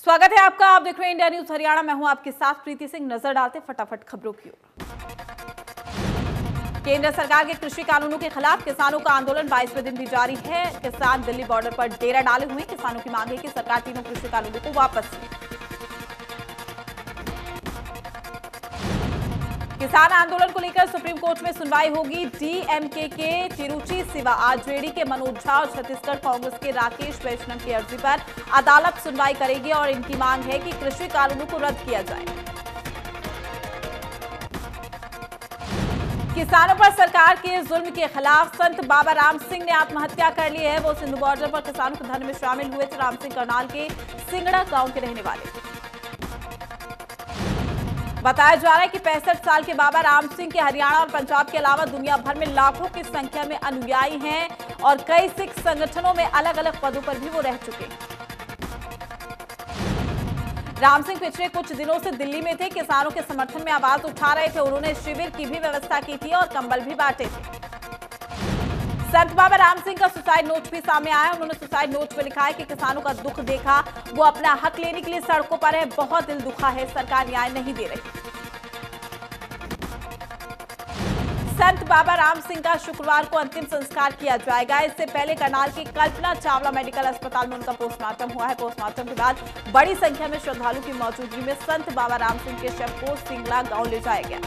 स्वागत है आपका। आप देख रहे हैं इंडिया न्यूज हरियाणा। मैं हूं आपके साथ प्रीति सिंह। नजर डालते फटाफट खबरों की ओर। केंद्र सरकार के कृषि कानूनों के खिलाफ किसानों का आंदोलन 22वें दिन भी जारी है। किसान दिल्ली बॉर्डर पर डेरा डाले हुए। किसानों की मांग है कि सरकार तीनों कृषि कानूनों को वापस ले। किसान आंदोलन को लेकर सुप्रीम कोर्ट में सुनवाई होगी। डीएमके के तिरुचि सिवा, आरजेडी के मनोज झा और छत्तीसगढ़ कांग्रेस के राकेश वैष्णव की अर्जी पर अदालत सुनवाई करेगी और इनकी मांग है कि कृषि कानूनों को रद्द किया जाए। किसानों पर सरकार के जुल्म के खिलाफ संत बाबा राम सिंह ने आत्महत्या कर ली है। वो सिंधु बॉर्डर पर किसानों के धरने में शामिल हुए थे। राम सिंह करनाल के सिंगड़ा गांव के रहने वाले। बताया जा रहा है कि 65 साल के बाबा राम सिंह के हरियाणा और पंजाब के अलावा दुनिया भर में लाखों की संख्या में अनुयायी हैं और कई सिख संगठनों में अलग अलग पदों पर भी वो रह चुके हैं। राम सिंह पिछले कुछ दिनों से दिल्ली में थे। किसानों के समर्थन में आवाज उठा रहे थे। उन्होंने शिविर की भी व्यवस्था की थी और कंबल भी बांटे थे। संत बाबा राम सिंह का सुसाइड नोट भी सामने आया। उन्होंने सुसाइड नोट में लिखा है कि किसानों का दुख देखा, वो अपना हक लेने के लिए सड़कों पर है। बहुत दिल दुखा है, सरकार न्याय नहीं दे रही। संत बाबा राम सिंह का शुक्रवार को अंतिम संस्कार किया जाएगा। इससे पहले करनाल की कल्पना चावला मेडिकल अस्पताल में उनका पोस्टमार्टम हुआ है। पोस्टमार्टम के बाद बड़ी संख्या में श्रद्धालु की मौजूदगी में संत बाबा राम सिंह के शव को सिंगला गांव ले जाया गया।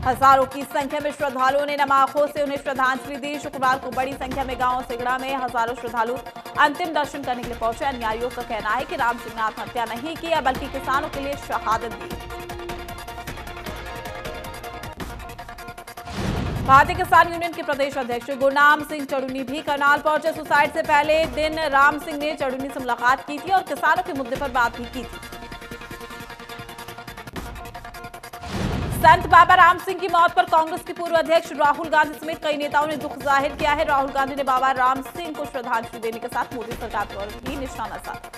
हजारों की संख्या में श्रद्धालुओं ने नम आंखों से उन्हें श्रद्धांजलि दी। शुक्रवार को बड़ी संख्या में गांव सिंगड़ा में हजारों श्रद्धालु अंतिम दर्शन करने के लिए पहुंचे। अनुयायियों का कहना है कि राम सिंह ने आत्महत्या नहीं की, बल्कि किसानों के लिए शहादत दी। भारतीय किसान यूनियन के प्रदेश अध्यक्ष गुरनाम सिंह चढ़ूनी भी करनाल पहुंचे। सुसाइड से पहले दिन राम सिंह ने चढ़ूनी से मुलाकात की थी और किसानों के मुद्दे पर बात भी की थी। संत बाबा राम सिंह की मौत पर कांग्रेस के पूर्व अध्यक्ष राहुल गांधी समेत कई नेताओं ने दुख जाहिर किया है। राहुल गांधी ने बाबा राम सिंह को श्रद्धांजलि देने के साथ मोदी सरकार पर भी निशाना साधा।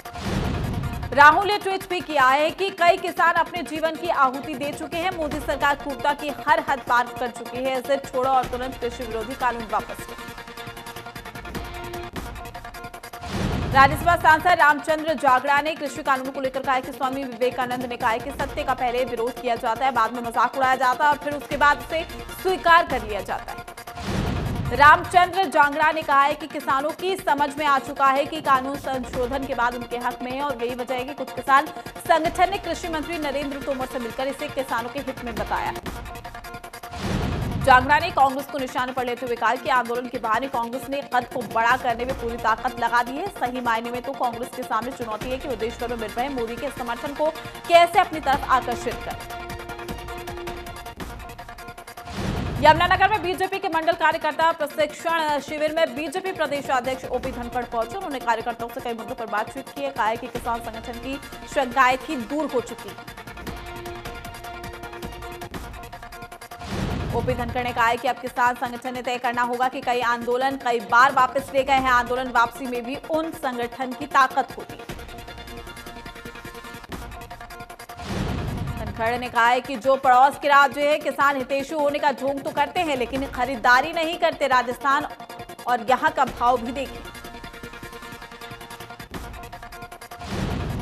राहुल ने ट्वीट भी किया है कि कई किसान अपने जीवन की आहुति दे चुके हैं। मोदी सरकार क्रूरता की हर हद पार कर चुकी है। इसे छोड़ो और तुरंत कृषि विरोधी कानून वापस लो। राज्यसभा सांसद रामचंद्र जागड़ा ने कृषि कानूनों को लेकर कहा है कि स्वामी विवेकानंद ने कहा है कि सत्य का पहले विरोध किया जाता है, बाद में मजाक उड़ाया जाता है और फिर उसके बाद उसे स्वीकार कर लिया जाता है। रामचंद्र जागड़ा ने कहा है कि किसानों की समझ में आ चुका है कि कानून संशोधन के बाद उनके हक में है और यही वजह है कि कुछ किसान संगठन ने कृषि मंत्री नरेंद्र तोमर से मिलकर इसे किसानों के हित में बताया है। जागड़ा ने कांग्रेस को निशाने पर लेते हुए कहा कि आंदोलन के बहाने कांग्रेस ने कद को बड़ा करने में पूरी ताकत लगा दी है। सही मायने में तो कांग्रेस के सामने चुनौती है कि वो देश भर में मिल रहे मोदी के समर्थन को कैसे अपनी तरफ आकर्षित करें। यमुनानगर में बीजेपी के मंडल कार्यकर्ता प्रशिक्षण शिविर में बीजेपी प्रदेश अध्यक्ष ओपी धनखड़ पहुंचे। उन्होंने कार्यकर्ताओं से कई मुद्दों पर बातचीत की है। कहा है कि किसान संगठन की शंकाएं थी दूर हो चुकी है। ओपी धनखड़ ने कहा है कि अब किसान संगठन ने तय करना होगा कि कई आंदोलन कई बार वापस ले गए हैं। आंदोलन वापसी में भी उन संगठन की ताकत होती है। धनखड़ ने कहा है कि जो पड़ोस के राज्य है, किसान हितैषी होने का ढोंग तो करते हैं लेकिन खरीदारी नहीं करते। राजस्थान और यहां का भाव भी देखिए।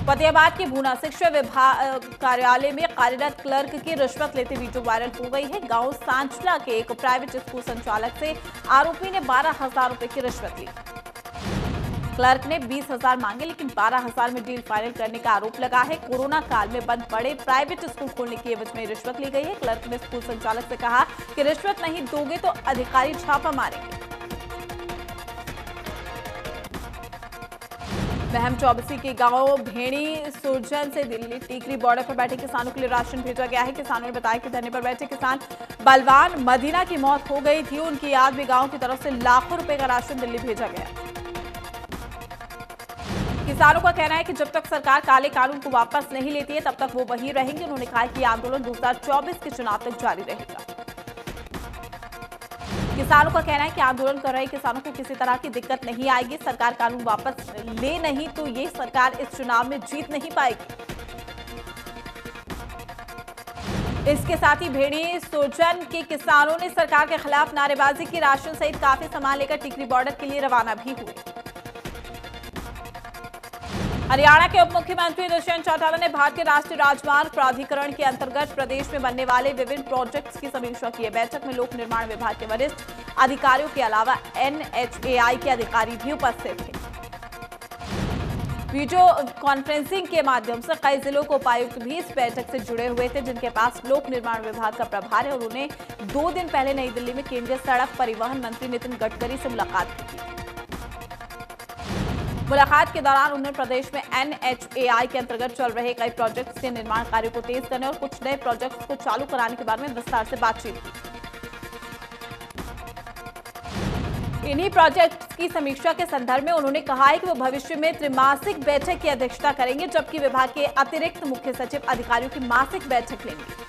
फतेहाबाद के भूना शिक्षा विभाग कार्यालय में कार्यरत क्लर्क की रिश्वत लेते वीडियो वायरल हो गई है। गांव सांचला के एक प्राइवेट स्कूल संचालक से आरोपी ने 12,000 रुपए की रिश्वत ली। क्लर्क ने 20,000 मांगे लेकिन 12,000 में डील फाइनल करने का आरोप लगा है। कोरोना काल में बंद पड़े प्राइवेट स्कूल खोलने की एवज में रिश्वत ली गई है। क्लर्क ने स्कूल संचालक से कहा कि रिश्वत नहीं दोगे तो अधिकारी छापा मारेंगे। महम चौबसी के गांव भेड़ी सुरजन से दिल्ली टीकरी बॉर्डर पर बैठे किसानों के लिए राशन भेजा गया है। किसानों ने बताया कि धरने पर बैठे किसान बलवान मदीना की मौत हो गई थी। उनकी याद में गांव की तरफ से लाखों रुपए का राशन दिल्ली भेजा गया। किसानों का कहना है कि जब तक सरकार काले कानून को वापस नहीं लेती है तब तक वो वहीं रहेंगे। उन्होंने कहा कि आंदोलन 2024 के चुनाव तक जारी रहेगा। किसानों का कहना है कि आंदोलन कर रहे किसानों को किसी तरह की दिक्कत नहीं आएगी। सरकार कानून वापस ले नहीं तो ये सरकार इस चुनाव में जीत नहीं पाएगी। इसके साथ ही भेड़ी सुरजन के किसानों ने सरकार के खिलाफ नारेबाजी की। राशन सहित काफी सामान लेकर टिकरी बॉर्डर के लिए रवाना भी हुए। हरियाणा के उप मुख्यमंत्री दुष्यंत चौटाला ने भारतीय राष्ट्रीय राजमार्ग प्राधिकरण के अंतर्गत प्रदेश में बनने वाले विभिन्न प्रोजेक्ट्स की समीक्षा की है। बैठक में लोक निर्माण विभाग के वरिष्ठ अधिकारियों के अलावा NHAI के अधिकारी भी उपस्थित थे। वीडियो कॉन्फ्रेंसिंग के माध्यम से कई जिलों के उपायुक्त भी इस बैठक से जुड़े हुए थे, जिनके पास लोक निर्माण विभाग का प्रभार है और उन्हें 2 दिन पहले नई दिल्ली में केंद्रीय सड़क परिवहन मंत्री नितिन गडकरी से मुलाकात की थी। मुलाकात के दौरान उन्होंने प्रदेश में NHAI के अंतर्गत चल रहे कई प्रोजेक्ट्स के निर्माण कार्यों को तेज करने और कुछ नए प्रोजेक्ट्स को चालू कराने के बारे में विस्तार से बातचीत की। इन्हीं प्रोजेक्ट्स की समीक्षा के संदर्भ में उन्होंने कहा है कि वो भविष्य में त्रिमासिक बैठक की अध्यक्षता करेंगे, जबकि विभाग के अतिरिक्त मुख्य सचिव अधिकारियों की मासिक बैठक लेंगे।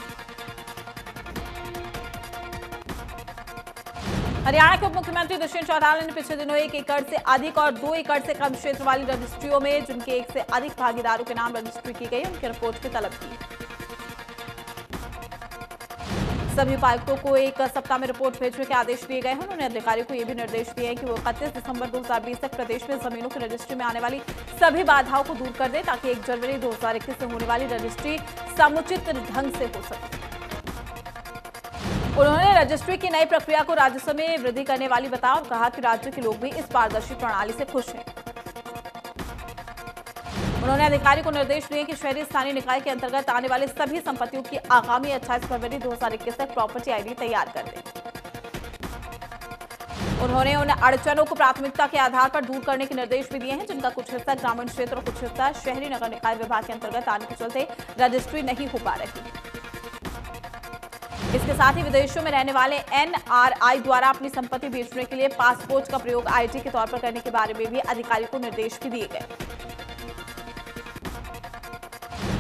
हरियाणा के उप मुख्यमंत्री दुष्यंत चौटाला ने पिछले दिनों 1 एकड़ से अधिक और 2 एकड़ से कम क्षेत्र वाली रजिस्ट्रियों में जिनके 1 से अधिक भागीदारों के नाम रजिस्ट्री की गई, उनकी रिपोर्ट की तलब की। सभी उपायुक्तों को 1 सप्ताह में रिपोर्ट भेजने के आदेश दिए गए हैं। उन्होंने अधिकारियों को यह भी निर्देश दिए हैं कि वो 31 दिसंबर 2020 तक प्रदेश में जमीनों की रजिस्ट्री में आने वाली सभी बाधाओं को दूर कर दें, ताकि 1 जनवरी 2021 से होने वाली रजिस्ट्री समुचित ढंग से हो सके। उन्होंने रजिस्ट्री की नई प्रक्रिया को राजस्व में वृद्धि करने वाली बताया और कहा कि राज्य के लोग भी इस पारदर्शी प्रणाली से खुश हैं। उन्होंने अधिकारी को निर्देश दिए कि शहरी स्थानीय निकाय के अंतर्गत आने वाले सभी संपत्तियों की आगामी 28 फरवरी 2021 तक प्रॉपर्टी ID तैयार कर दें। उन्होंने उन अड़चनों को प्राथमिकता के आधार पर दूर करने के निर्देश भी दिए हैं, जिनका कुछ हिस्सा ग्रामीण क्षेत्र और कुछ हिस्सा शहरी नगर निकाय विभाग के अंतर्गत आने के चलते रजिस्ट्री नहीं हो पा रही। इसके साथ ही विदेशों में रहने वाले NRI द्वारा अपनी संपत्ति बेचने के लिए पासपोर्ट का प्रयोग IT के तौर पर करने के बारे में भी अधिकारी को निर्देश भी दिए गए।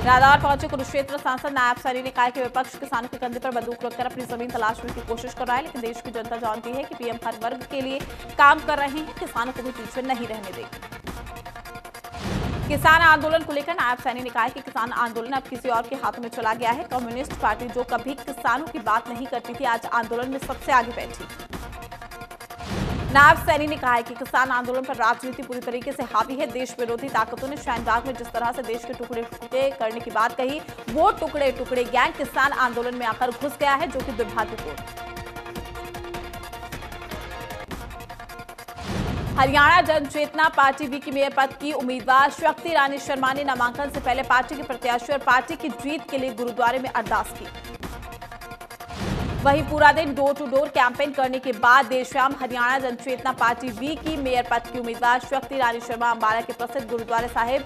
रादौर पहुंचे कुरुक्षेत्र सांसद नायब सैनी ने कहा कि विपक्ष किसानों के कंधे पर बंदूक रखकर अपनी जमीन तलाशने की कोशिश कर रहा है, लेकिन देश की जनता जानती है कि PM हर वर्ग के लिए काम कर रहे हैं, किसानों को भी पीछे नहीं रहने देंगे। किसान आंदोलन को लेकर नायब सैनी ने कहा कि किसान आंदोलन अब किसी और के हाथों में चला गया है। कम्युनिस्ट पार्टी जो कभी किसानों की बात नहीं करती थी, आज आंदोलन में सबसे आगे बैठी। नायब सैनी ने कहा है कि किसान आंदोलन पर राजनीति पूरी तरीके से हावी है। देश विरोधी ताकतों ने शाहीनबाग में जिस तरह से देश के टुकड़े टुकड़े करने की बात कही, वो टुकड़े टुकड़े गैंग किसान आंदोलन में आकर घुस गया है, जो कि दुर्भाग्यपूर्ण। हरियाणा जनचेतना पार्टी V की मेयर पद की उम्मीदवार शक्ति रानी शर्मा ने नामांकन से पहले पार्टी के प्रत्याशी और पार्टी की जीत के लिए गुरुद्वारे में अरदास की। वहीं पूरा दिन डोर टू डोर कैंपेन करने के बाद देर शाम हरियाणा जनचेतना पार्टी V की मेयर पद की उम्मीदवार शक्ति रानी शर्मा अंबाला के प्रसिद्ध गुरुद्वारा साहिब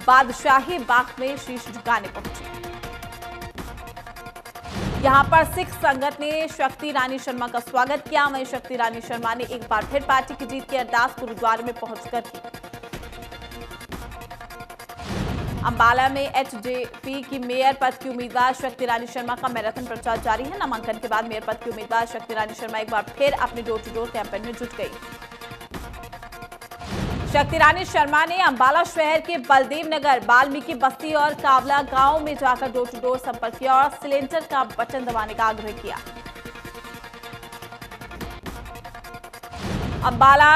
बादशाही बाग में शीश झुकाने पहुंची। यहां पर सिख संगत ने शक्ति रानी शर्मा का स्वागत किया। वहीं शक्ति रानी शर्मा ने एक बार फिर पार्टी की जीत की अरदास गुरुद्वारे में पहुंचकर की। अंबाला में HJP की मेयर पद की उम्मीदवार शक्ति रानी शर्मा का मैराथन प्रचार जारी है। नामांकन के बाद मेयर पद की उम्मीदवार शक्ति रानी शर्मा एक बार फिर अपने डोर टू डोर कैंपेन में जुट गई। शक्ति रानी शर्मा ने अंबाला शहर के बलदेव नगर, वाल्मीकि बस्ती और कावला गांव में जाकर डोर टू डोर संपर्क किया और सिलेंडर का बटन दबाने का आग्रह किया। अंबाला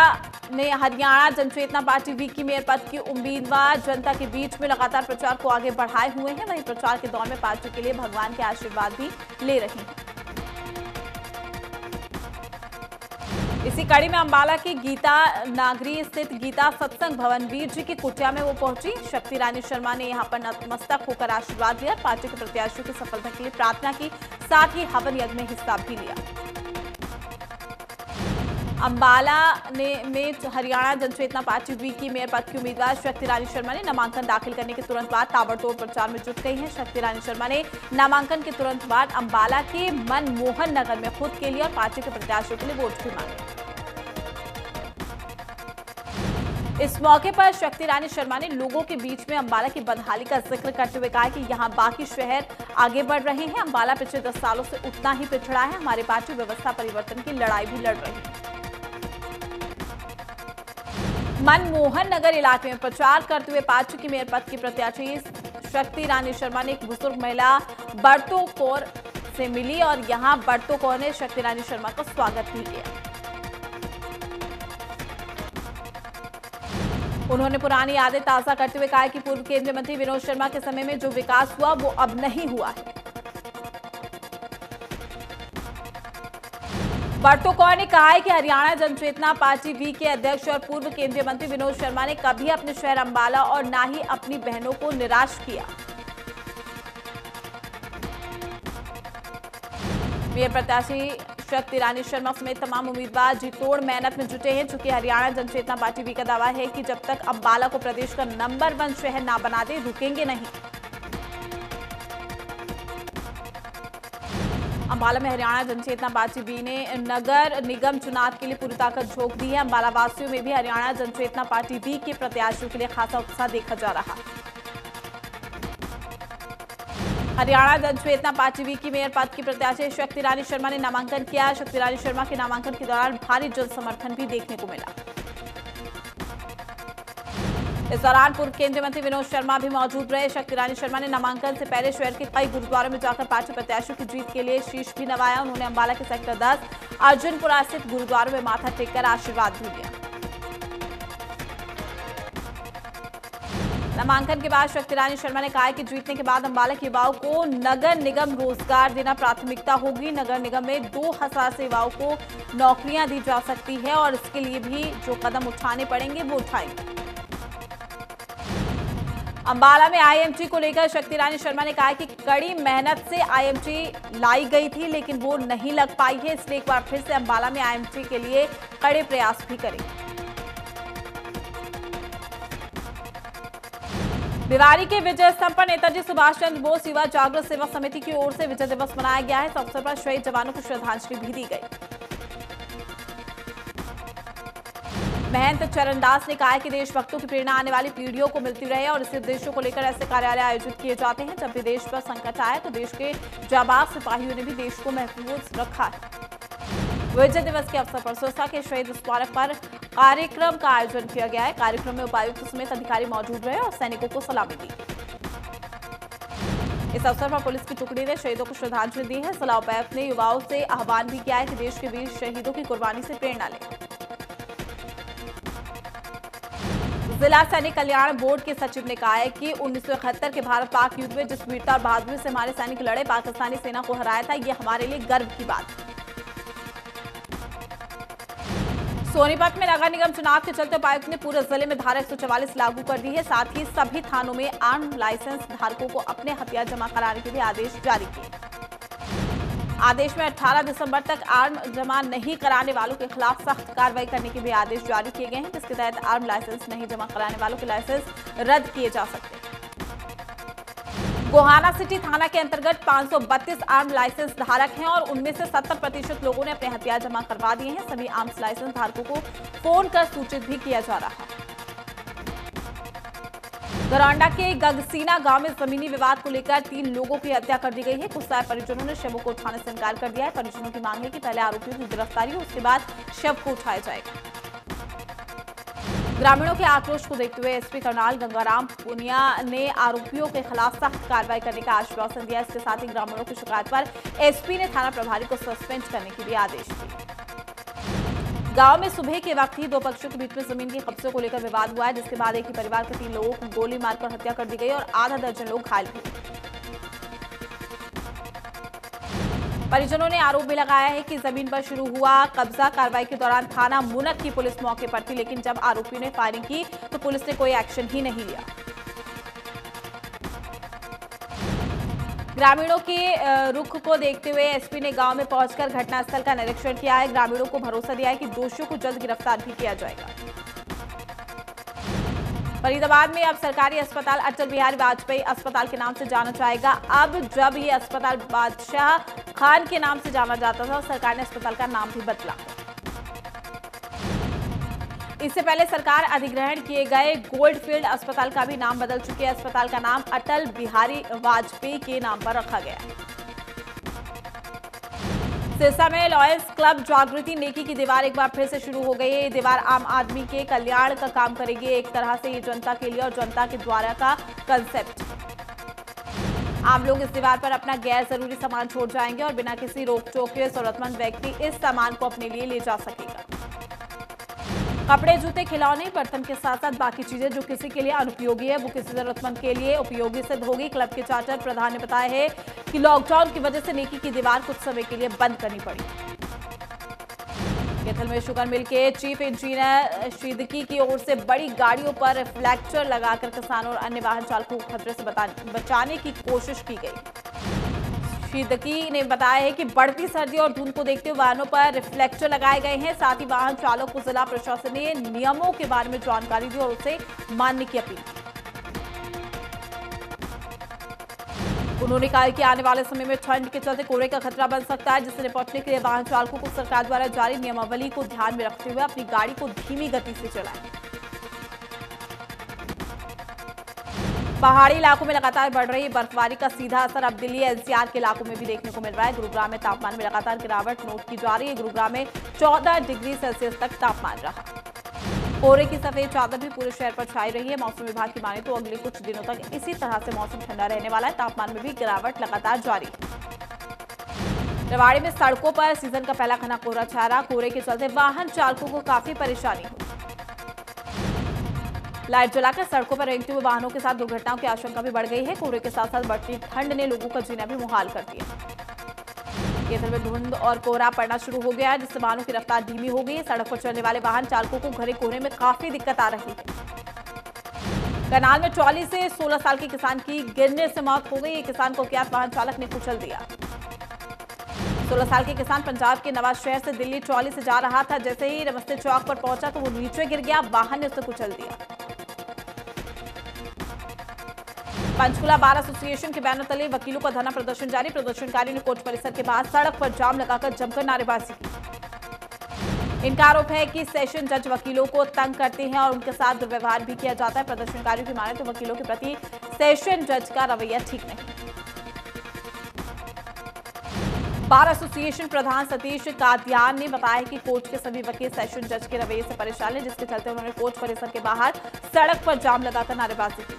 ने हरियाणा जनचेतना पार्टी V की मेयर पद की उम्मीदवार जनता के बीच में लगातार प्रचार को आगे बढ़ाए हुए हैं। वहीं प्रचार के दौर में पार्टी के लिए भगवान के आशीर्वाद भी ले रही हैं। इसी कड़ी में अंबाला की गीता नागरी स्थित गीता सत्संग भवन वीर जी की कुटिया में वो पहुंची। शक्ति रानी शर्मा ने यहां पर नतमस्तक होकर आशीर्वाद दिया, पार्टी के प्रत्याशियों की सफलता के लिए प्रार्थना की, साथ ही हवन यज्ञ में हिस्सा भी लिया। अंबाला में हरियाणा जनचेतना पार्टी V की मेयर पद की उम्मीदवार शक्ति रानी शर्मा ने नामांकन दाखिल करने के तुरंत बाद ताबड़तोड़ प्रचार में जुट गई हैं। शक्ति रानी शर्मा ने नामांकन के तुरंत बाद अंबाला के मनमोहन नगर में खुद के लिए और पार्टी के प्रत्याशियों के लिए वोट भी मांगे। इस मौके पर शक्ति रानी शर्मा ने लोगों के बीच में अंबाला की बदहाली का जिक्र करते हुए कहा कि यहां बाकी शहर आगे बढ़ रहे हैं, अंबाला पिछले 10 सालों से उतना ही पिछड़ा है। हमारी पार्टी व्यवस्था परिवर्तन की लड़ाई भी लड़ रही है। मनमोहन नगर इलाके में प्रचार करते हुए पार्टी की मेयर पद की प्रत्याशी शक्ति रानी शर्मा ने एक बुजुर्ग महिला बर्तो कौर से मिली और यहां बर्तो कौर ने शक्ति रानी शर्मा का स्वागत भी किया। उन्होंने पुरानी यादें ताजा करते हुए कहा कि पूर्व केंद्रीय मंत्री विनोद शर्मा के समय में जो विकास हुआ वो अब नहीं हुआ है। बड़तो कौर ने कहा है कि हरियाणा जनचेतना पार्टी वी के अध्यक्ष और पूर्व केंद्रीय मंत्री विनोद शर्मा ने कभी अपने शहर अंबाला और ना ही अपनी बहनों को निराश किया। मेयर प्रत्याशी शक्ति रानी शर्मा समेत तमाम उम्मीदवार जी तोड़ मेहनत में जुटे हैं। चूंकि हरियाणा जनचेतना पार्टी वी का दावा है कि जब तक अंबाला को प्रदेश का नंबर 1 शहर ना बना दे रुकेंगे नहीं। अंबाला में हरियाणा जनचेतना पार्टी वी ने नगर निगम चुनाव के लिए पूरी ताकत झोंक दी है। अंबाला वासियों में भी हरियाणा जनचेतना पार्टी वी के प्रत्याशियों के लिए खासा उत्साह देखा जा रहा है। हरियाणा जनचेतना पार्टी वी की मेयर पद की प्रत्याशी शक्ति रानी शर्मा ने नामांकन किया। शक्ति रानी शर्मा के नामांकन के दौरान भारी जन समर्थन भी देखने को मिला। इस दौरान पूर्व केंद्रीय मंत्री विनोद शर्मा भी मौजूद रहे। शक्ति रानी शर्मा ने नामांकन से पहले शहर के कई गुरुद्वारों में जाकर पार्टी प्रत्याशियों की जीत के लिए शीश भी नवाया। उन्होंने अंबाला के सेक्टर 10 अर्जुनपुरा स्थित गुरुद्वारों में माथा टेककर आशीर्वाद भी लिया। नामांकन के बाद शक्ति रानी शर्मा ने कहा कि जीतने के बाद अंबाला के युवाओं को नगर निगम रोजगार देना प्राथमिकता होगी। नगर निगम में 2000 से युवाओं को नौकरियां दी जा सकती है और इसके लिए भी जो कदम उठाने पड़ेंगे वो उठाएंगे। अंबाला में आईएमटी को लेकर शक्ति रानी शर्मा ने कहा कि कड़ी मेहनत से आईएमटी लाई गई थी लेकिन वो नहीं लग पाई है, इसलिए एक बार फिर से अंबाला में आईएमटी के लिए कड़े प्रयास भी करेंगे। भिवाड़ी के विजय स्तंभ पर नेताजी सुभाष चंद्र बोस युवा जागृत सेवा समिति की ओर से विजय दिवस मनाया गया है। इस अवसर पर शहीद जवानों को श्रद्धांजलि भी दी गई। महंत चरणदास ने कहा कि देशभक्तों की प्रेरणा आने वाली पीढ़ियों को मिलती रहे और इस उद्देश्यों को लेकर ऐसे कार्यालय आयोजित किए जाते हैं। जब भी देश पर संकट आए तो देश के जाबाज सिपाहियों ने भी देश को महफूज रखा है। विजय दिवस के अवसर पर सिरसा के शहीद स्मारक पर कार्यक्रम का आयोजन किया गया है। कार्यक्रम में उपायुक्त समेत अधिकारी मौजूद रहे और सैनिकों को सलामी दी। इस अवसर पर पुलिस की टुकड़ी ने शहीदों को श्रद्धांजलि दी है। जिला उपायुक्त ने युवाओं से आह्वान भी किया है कि देश के वीर शहीदों की कुर्बानी से प्रेरणा लें। जिला सैनिक कल्याण बोर्ड के सचिव ने कहा है कि 1971 के भारत पाक युद्ध में जिस वीरता और बहादुरी से हमारे सैनिक लड़े, पाकिस्तानी सेना को हराया था, ये हमारे लिए गर्व की बात है। सोनीपत में नगर निगम चुनाव के चलते उपायुक्त ने पूरे जिले में धारा 144 लागू कर दी है। साथ ही सभी थानों में आर्म लाइसेंस धारकों को अपने हथियार जमा कराने के भी आदेश जारी किए। आदेश में 18 दिसंबर तक आर्म जमा नहीं कराने वालों के खिलाफ सख्त कार्रवाई करने के भी आदेश जारी किए गए हैं, जिसके तहत आर्म लाइसेंस नहीं जमा कराने वालों के लाइसेंस रद्द किए जा सकते हैं। गोहाना सिटी थाना के अंतर्गत 532 आर्म लाइसेंस धारक हैं और उनमें से 70% लोगों ने अपने हथियार जमा करवा दिए हैं। सभी आर्म्स लाइसेंस धारकों को फोन कर सूचित भी किया जा रहा है। गरौंडा के गगसीना गांव में जमीनी विवाद को लेकर 3 लोगों की हत्या कर दी गई है। गुस्साए परिजनों ने शवों को उठाने से इनकार कर दिया है। परिजनों की मांग है कि पहले आरोपियों की गिरफ्तारी हो, उसके बाद शव को उठाया जाएगा। ग्रामीणों के आक्रोश को देखते हुए एसपी कर्नल गंगाराम पुनिया ने आरोपियों के खिलाफ सख्त कार्रवाई करने का आश्वासन दिया। इसके साथ ही ग्रामीणों की शिकायत पर एसपी ने थाना प्रभारी को सस्पेंड करने के भी आदेश दिए। गांव में सुबह के वक्त ही 2 पक्षों के बीच में जमीन के कब्जे को लेकर विवाद हुआ है, जिसके बाद एक ही परिवार के 3 लोगों को गोली मारकर हत्या कर दी गई और आधा दर्जन लोग घायल हुए। परिजनों ने आरोप भी लगाया है कि जमीन पर शुरू हुआ कब्जा कार्रवाई के दौरान थाना मुनक की पुलिस मौके पर थी, लेकिन जब आरोपियों ने फायरिंग की तो पुलिस ने कोई एक्शन ही नहीं लिया। ग्रामीणों के रुख को देखते हुए एसपी ने गांव में पहुंचकर घटनास्थल का निरीक्षण किया है। ग्रामीणों को भरोसा दिया है कि दोषियों को जल्द गिरफ्तार भी किया जाएगा। फरीदाबाद में अब सरकारी अस्पताल अटल बिहारी वाजपेयी अस्पताल के नाम से जाना जाएगा। अब जब ये अस्पताल बादशाह खान के नाम से जाना जाता था, सरकार ने अस्पताल का नाम भी बदला। इससे पहले सरकार अधिग्रहण किए गए गोल्डफील्ड अस्पताल का भी नाम बदल चुकी है। अस्पताल का नाम अटल बिहारी वाजपेयी के नाम पर रखा गया है। सिरसा में लॉयंस क्लब जागृति नेकी की दीवार एक बार फिर से शुरू हो गई है। ये दीवार आम आदमी के कल्याण का काम करेगी। एक तरह से ये जनता के लिए और जनता के द्वारा का कंसेप्ट। आम लोग इस दीवार पर अपना गैर जरूरी सामान छोड़ जाएंगे और बिना किसी रोक टोक के जरूरतमंद व्यक्ति इस सामान को अपने लिए ले जा सकेगा। कपड़े, जूते, खिलौने, बर्तन के साथ साथ बाकी चीजें जो किसी के लिए अनुपयोगी है वो किसी जरूरतमंद के लिए उपयोगी सिद्ध होगी। क्लब के चार्टर प्रधान ने बताया है कि लॉकडाउन की वजह से नेकी की दीवार कुछ समय के लिए बंद करनी पड़ी। कैथल में शुगर मिल के चीफ इंजीनियर श्रीदकी की ओर से बड़ी गाड़ियों पर रिफ्लेक्टर लगाकर किसानों और अन्य वाहन चालकों को खतरे से बचाने की कोशिश की गई। श्रीदकी ने बताया है कि बढ़ती सर्दी और धुंध को देखते हुए वाहनों पर रिफ्लेक्टर लगाए गए हैं। साथ ही वाहन चालकों को जिला प्रशासन ने नियमों के बारे में जानकारी दी और उसे मानने की अपील की। उन्होंने कहा कि आने वाले समय में ठंड के चलते कोहरे का खतरा बन सकता है, जिससे निपटने के लिए वाहन चालकों को सरकार द्वारा जारी नियमावली को ध्यान में रखते हुए अपनी गाड़ी को धीमी गति से चलाएं। पहाड़ी इलाकों में लगातार बढ़ रही बर्फबारी का सीधा असर अब दिल्ली एनसीआर के इलाकों में भी देखने को मिल रहा है। गुरुग्राम में तापमान में लगातार गिरावट नोट की जा रही है। गुरुग्राम में 14 डिग्री सेल्सियस तक तापमान रहा। कोहरे की सफेद चादर भी पूरे शहर पर छाई रही है। मौसम विभाग की माने तो अगले कुछ दिनों तक इसी तरह से मौसम ठंडा रहने वाला है। तापमान में भी गिरावट लगातार जारी है। रेवाड़ी में सड़कों पर सीजन का पहला घना कोहरा छा रहा। कोहरे के चलते वाहन चालकों को काफी परेशानी हुई। लाइट जलाकर सड़कों पर रेंगते हुए वाहनों के साथ दुर्घटनाओं की आशंका भी बढ़ गई है। कोहरे के साथ साथ बढ़ती ठंड ने लोगों का जीना भी मुहाल कर दिया। केरल में धुंध और कोहरा पड़ना शुरू हो गया है, जिससे वाहनों की रफ्तार धीमी हो गई है। सड़क पर चलने वाले वाहन चालकों को घने कोहरे में काफी दिक्कत आ रही है। करनाल में ट्रॉली से 16 साल के किसान की गिरने से मौत हो गई। किसान को अज्ञात वाहन चालक ने कुचल दिया। 16 साल के किसान पंजाब के नवाज शहर से दिल्ली ट्रॉली से जा रहा था। जैसे ही नमस्ते चौक पर पहुंचा तो वो नीचे गिर गया। वाहन ने उसे कुचल दिया। पंचकुला बार एसोसिएशन के बैनर तले वकीलों का धरना प्रदर्शन जारी। प्रदर्शनकारियों ने कोर्ट परिसर के बाहर सड़क पर जाम लगाकर जमकर नारेबाजी की। इनका आरोप है कि सेशन जज वकीलों को तंग करते हैं और उनके साथ दुर्व्यवहार भी किया जाता है। प्रदर्शनकारियों की माने तो वकीलों के प्रति सेशन जज का रवैया ठीक नहीं। बार एसोसिएशन प्रधान सतीश कादियान ने बताया कि कोर्ट के सभी वकील सेशन जज के रवैये से परेशान हैं, जिसके चलते उन्होंने कोर्ट परिसर के बाहर सड़क पर जाम लगाकर नारेबाजी की।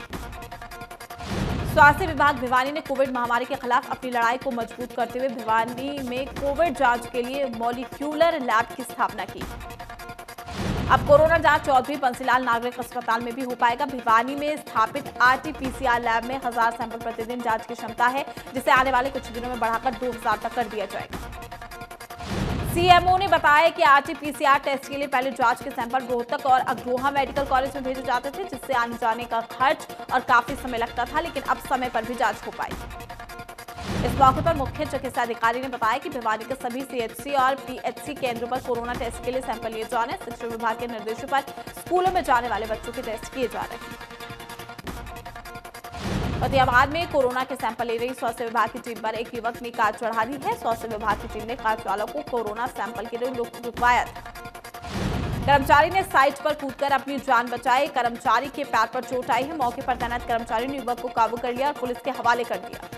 स्वास्थ्य विभाग भिवानी ने कोविड महामारी के खिलाफ अपनी लड़ाई को मजबूत करते हुए भिवानी में कोविड जांच के लिए मॉलिक्यूलर लैब की स्थापना की। अब कोरोना जांच चौधरी बंसीलाल नागरिक अस्पताल में भी हो पाएगा। भिवानी में स्थापित आरटी-पीसीआर लैब में 1000 सैंपल प्रतिदिन जांच की क्षमता है, जिसे आने वाले कुछ दिनों में बढ़ाकर 2000 तक कर दिया जाएगा। सीएमओ ने बताया कि आरटी-पीसीआर टेस्ट के लिए पहले जांच के सैंपल रोहतक और अग्रोहा मेडिकल कॉलेज में भेजे जाते थे, जिससे आने जाने का खर्च और काफी समय लगता था, लेकिन अब समय पर भी जांच हो पाएगी। इस मौके पर मुख्य चिकित्सा अधिकारी ने बताया कि भिवानी के सभी सीएचसी और पीएचसी केंद्रों पर कोरोना टेस्ट के लिए सैंपल लिए जा रहे हैं। शिक्षा विभाग के निर्देशों पर स्कूलों में जाने वाले बच्चों के टेस्ट किए जा रहे हैं। फतेहाबाद में कोरोना के सैंपल ले रही स्वास्थ्य विभाग की टीम पर एक युवक ने कार चढ़ा दी है। स्वास्थ्य विभाग की टीम ने कार चालक को कोरोना सैंपल के लिए रुकवाया था। कर्मचारी ने साइट पर कूदकर अपनी जान बचाई। कर्मचारी के पैर पर चोट आई है। मौके पर तैनात कर्मचारी ने युवक को काबू कर लिया और पुलिस के हवाले कर दिया।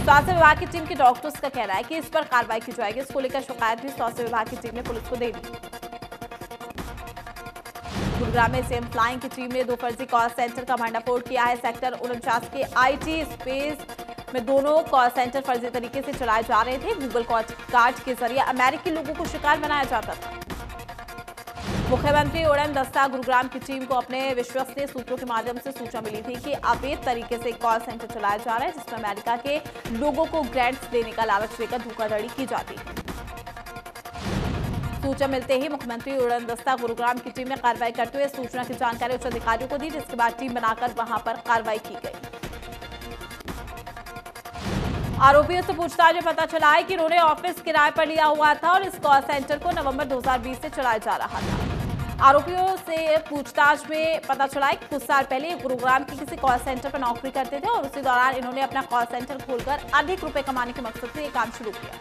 स्वास्थ्य विभाग की टीम के डॉक्टर्स का कहना है कि इस पर कार्रवाई की जाएगी। इसको लेकर शिकायत भी स्वास्थ्य विभाग की टीम ने पुलिस को दे दी। गुरुग्राम में सेम फ्लाइंग की टीम ने 2 फर्जी कॉल सेंटर का भंडाफोड़ किया है। सेक्टर 49 के आईटी स्पेस में दोनों कॉल सेंटर फर्जी तरीके से चलाए जा रहे थे। गूगल कार्ड के जरिए अमेरिकी लोगों को शिकार बनाया जाता था। मुख्यमंत्री उड़न दस्ता गुरुग्राम की टीम को अपने विश्वसनीय सूत्रों के माध्यम से सूचना मिली थी कि अवैध तरीके से कॉल सेंटर चलाया जा रहा है, जिसमें अमेरिका के लोगों को ग्रांट्स देने का लालच देकर धोखाधड़ी की जाती है। सूचना मिलते ही मुख्यमंत्री उड़न दस्ता गुरुग्राम की टीम ने कार्रवाई करते हुए सूचना की जानकारी उच्च अधिकारियों को दी, जिसके बाद टीम बनाकर वहां पर कार्रवाई की गई। आरोपियों से पूछताछ में पता चला है कि उन्होंने ऑफिस किराए पर लिया हुआ था और इस कॉल सेंटर को नवंबर 2020 से चलाया जा रहा था। आरोपियों से पूछताछ में पता चला है कि कुछ साल पहले गुरुग्राम के किसी कॉल सेंटर पर नौकरी करते थे और उसी दौरान इन्होंने अपना कॉल सेंटर खोलकर अधिक रुपए कमाने के मकसद से ये काम शुरू किया।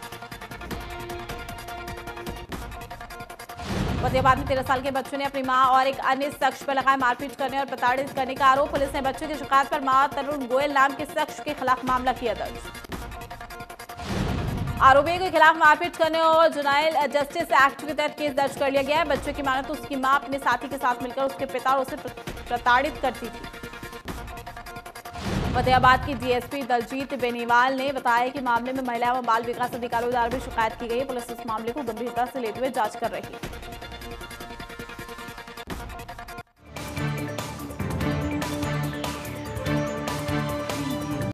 फतेहाबाद में 13 साल के बच्चों ने अपनी मां और एक अन्य शख्स पर लगाए मारपीट करने और प्रताड़ित करने का आरोप। पुलिस ने बच्चों की शिकायत पर मां तरुण गोयल नाम के शख्स के खिलाफ मामला किया दर्ज। आरोपियों के खिलाफ मारपीट करने और जुनाइल जस्टिस एक्ट के तहत केस दर्ज कर लिया गया है। बच्चों की माने तो उसकी मां अपने साथी के साथ मिलकर उसके पिता और उसे प्रताड़ित करती थी। फतेहाबाद की डीएसपी दलजीत बेनीवाल ने बताया कि मामले में महिला एवं बाल विकास अधिकारियों द्वारा भी शिकायत की गई है। पुलिस इस मामले को गंभीरता से लेते हुए जांच कर रही है।